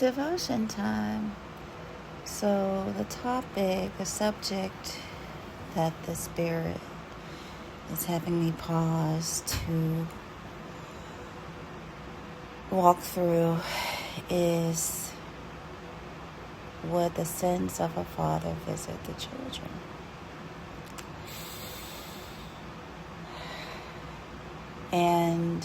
Devotion time. So, the subject that the Spirit is having me pause to walk through is, would the sins of a father visit the children? And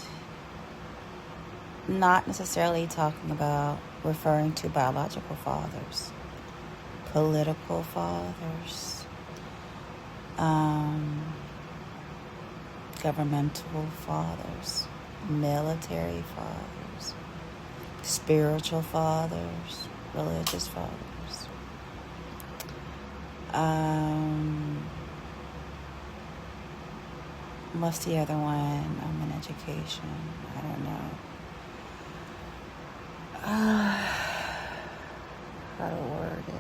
not necessarily talking about referring to biological fathers, political fathers, governmental fathers, military fathers, spiritual fathers, religious fathers. What's the other one? I'm in education. I don't know. How to word it?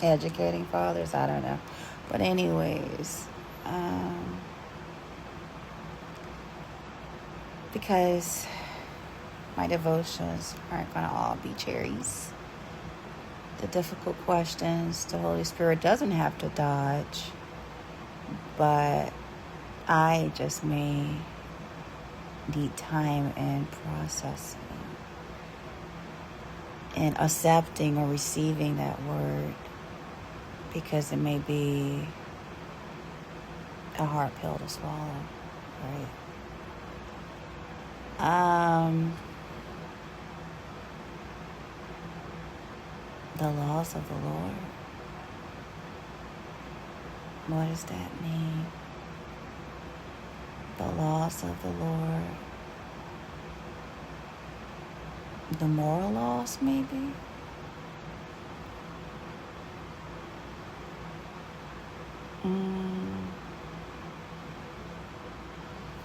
Educating fathers? I don't know. But anyways, because my devotions aren't going to all be cherries. The difficult questions the Holy Spirit doesn't have to dodge, but I just may need time in processing and accepting or receiving that word, because it may be a hard pill to swallow, right? The laws of the Lord. What does that mean? The laws of the Lord. The moral laws, maybe?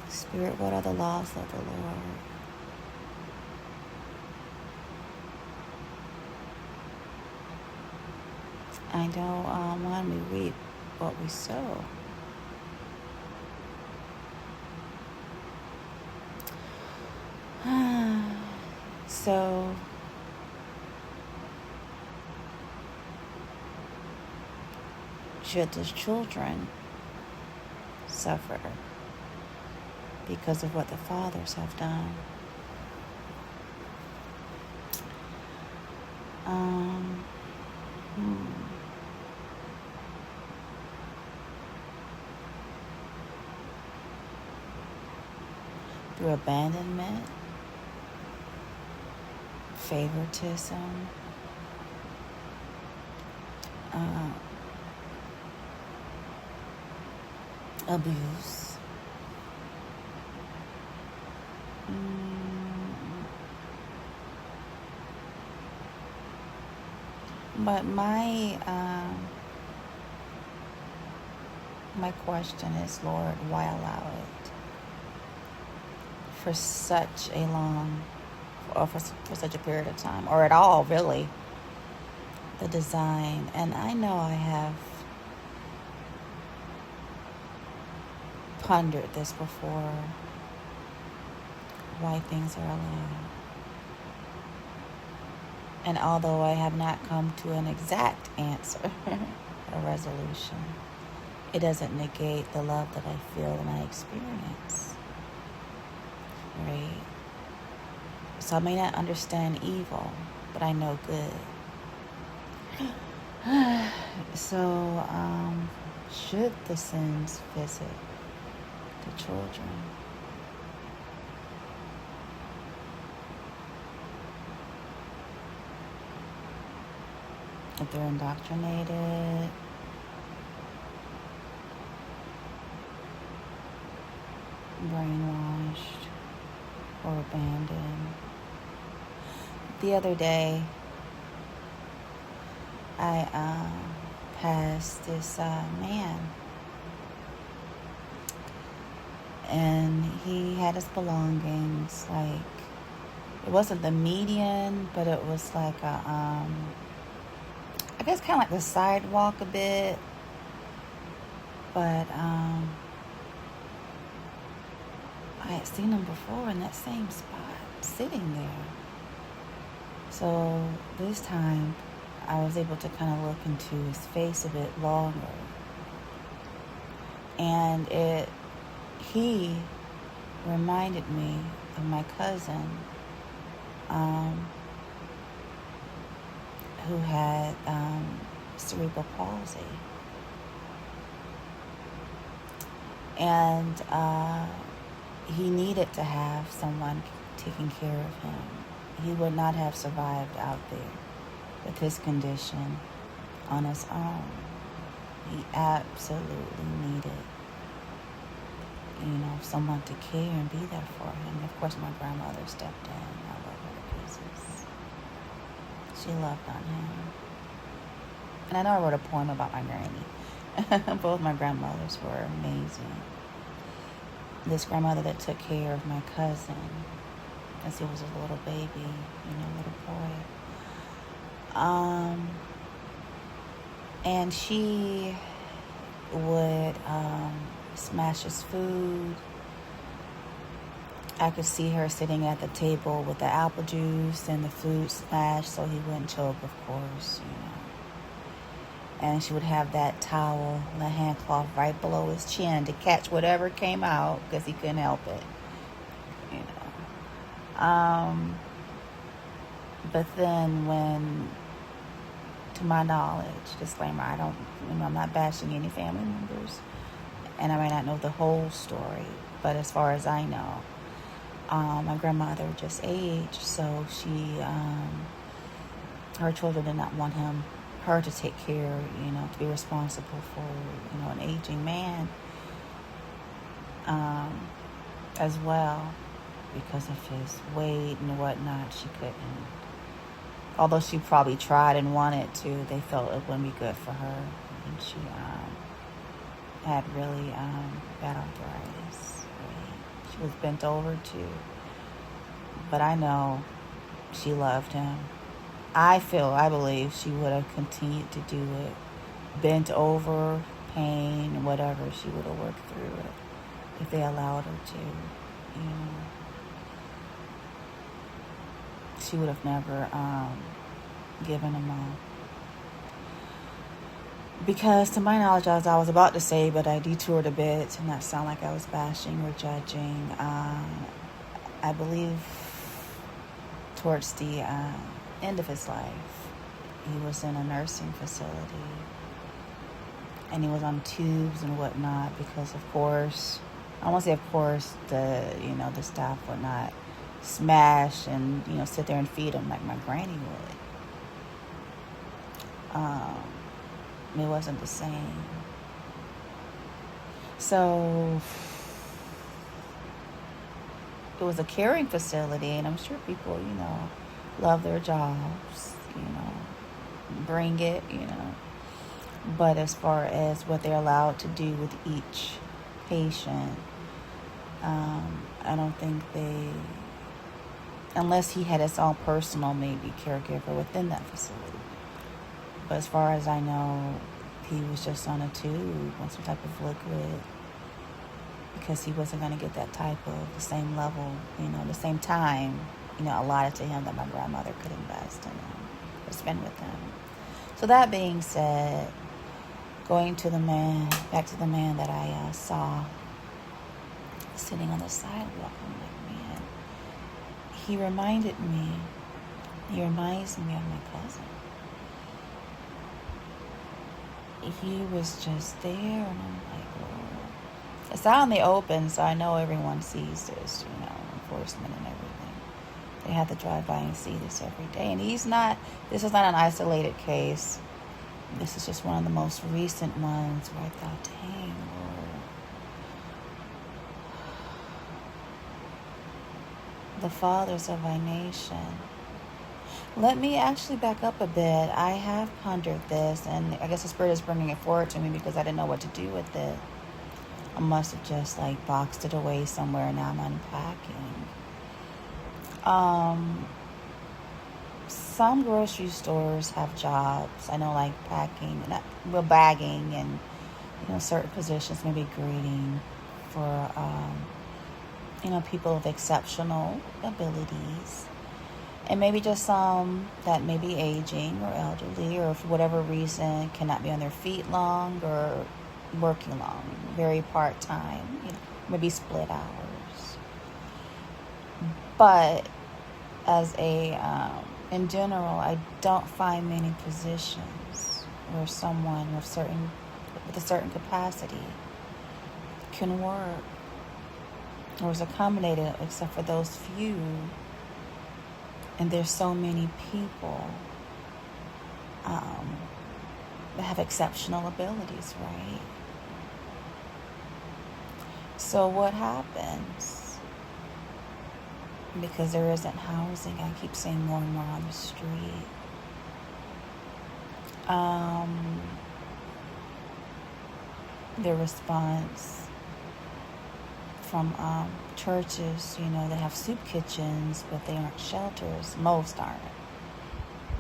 Spirit, what are the laws of the Lord? I know when we reap what we sow. So, should the children suffer because of what the fathers have done? Through abandonment, favoritism, abuse. But my question is, Lord, why allow it for such a long, or for such a period of time, or at all, really? The design. And I know I have pondered this before, why things are allowed. And although I have not come to an exact answer, a resolution, it doesn't negate the love that I feel and I experience. Right? So I may not understand evil, but I know good. So, should the sins visit the children? If they're indoctrinated, brainwashed, or abandoned. The other day, I passed this man, and he had his belongings, like, it wasn't the median, but it was like a, I guess kind of like the sidewalk a bit, but I I had seen him before in that same spot, sitting there. So this time, I was able to kind of look into his face a bit longer. And he reminded me of my cousin, who had cerebral palsy. And he needed to have someone taking care of him. He would not have survived out there with his condition on his own. He absolutely needed, someone to care and be there for him. And of course, my grandmother stepped in. I love her to pieces. She loved on him. And I know I wrote a poem about my granny. Both my grandmothers were amazing. This grandmother that took care of my cousin as he was a little baby, little boy. And she would smash his food. I could see her sitting at the table with the apple juice and the food smashed so he wouldn't choke, of course, And she would have that towel, the hand cloth right below his chin to catch whatever came out because he couldn't help it, But then when, to my knowledge, disclaimer, I'm not bashing any family members, and I might not know the whole story, but as far as I know, my grandmother just aged, so her children did not want her to take care, to be responsible for, an aging man, as well, because of his weight and whatnot. She couldn't. Although she probably tried and wanted to, they felt it wouldn't be good for her. And she had really bad arthritis. Right? She was bent over too. But I know she loved him. I believe she would have continued to do it. Bent over, pain, whatever, she would have worked through it if they allowed her to. She would have never given him up. Because to my knowledge, as I was about to say, but I detoured a bit to not sound like I was bashing or judging, I believe towards the end of his life, he was in a nursing facility. And he was on tubes and whatnot because, of course, I won't say of course, the staff would not smash and, sit there and feed him like my granny would. It wasn't the same. So it was a caring facility, and I'm sure people, love their jobs, bring it, But as far as what they're allowed to do with each patient, I don't think unless he had his own personal maybe caregiver within that facility. But as far as I know, he was just on a tube on some type of liquid because he wasn't going to get that type of the same level, the same time, allotted to him that my grandmother could invest in him or spend with him. So that being said, back to the man that I saw sitting on the sidewalk, I'm like, man, he reminds me of my cousin. He was just there, and I'm like, Lord. It's out in the open, so I know everyone sees this, enforcement and everything. They have to drive by and see this every day. And this is not an isolated case. This is just one of the most recent ones where I thought, dang, Lord. The fathers of our nation. Let me actually back up a bit. I have pondered this, and I guess the Spirit is bringing it forward to me because I didn't know what to do with it. I must have just boxed it away somewhere, and now I'm unpacking. Some grocery stores have jobs. I know, packing, bagging, and certain positions, maybe greeting for people of exceptional abilities, and maybe just some that may be aging or elderly, or for whatever reason cannot be on their feet long or working long, very part-time, maybe split hours. But as in general, I don't find many positions where someone with a certain capacity can work or is accommodated, except for those few. And there's so many people that have exceptional abilities, right? So what happens? Because there isn't housing, I keep seeing more and more on the street. The response from churches, they have soup kitchens, but they aren't shelters. Most aren't,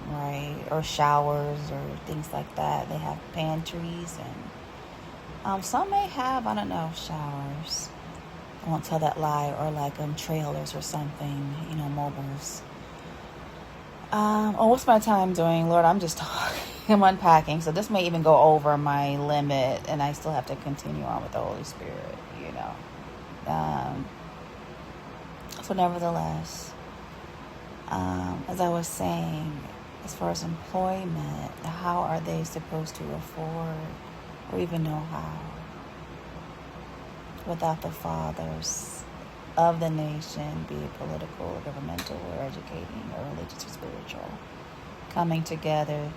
right? Or showers or things like that. They have pantries, and some may have, I don't know, showers. I won't tell that lie. Or like trailers or something, mobiles. What's my time doing? Lord, I'm just talking. I'm unpacking. So this may even go over my limit, and I still have to continue on with the Holy Spirit, So nevertheless, as I was saying, as far as employment, how are they supposed to afford or even know how without the fathers of the nation, be it political or governmental or educating or religious or spiritual, coming together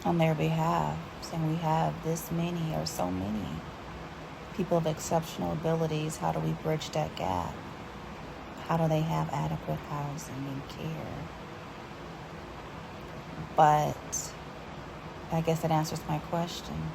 on their behalf, saying we have this many or so many people of exceptional abilities. How do we bridge that gap? How do they have adequate housing and care? But I guess that answers my question.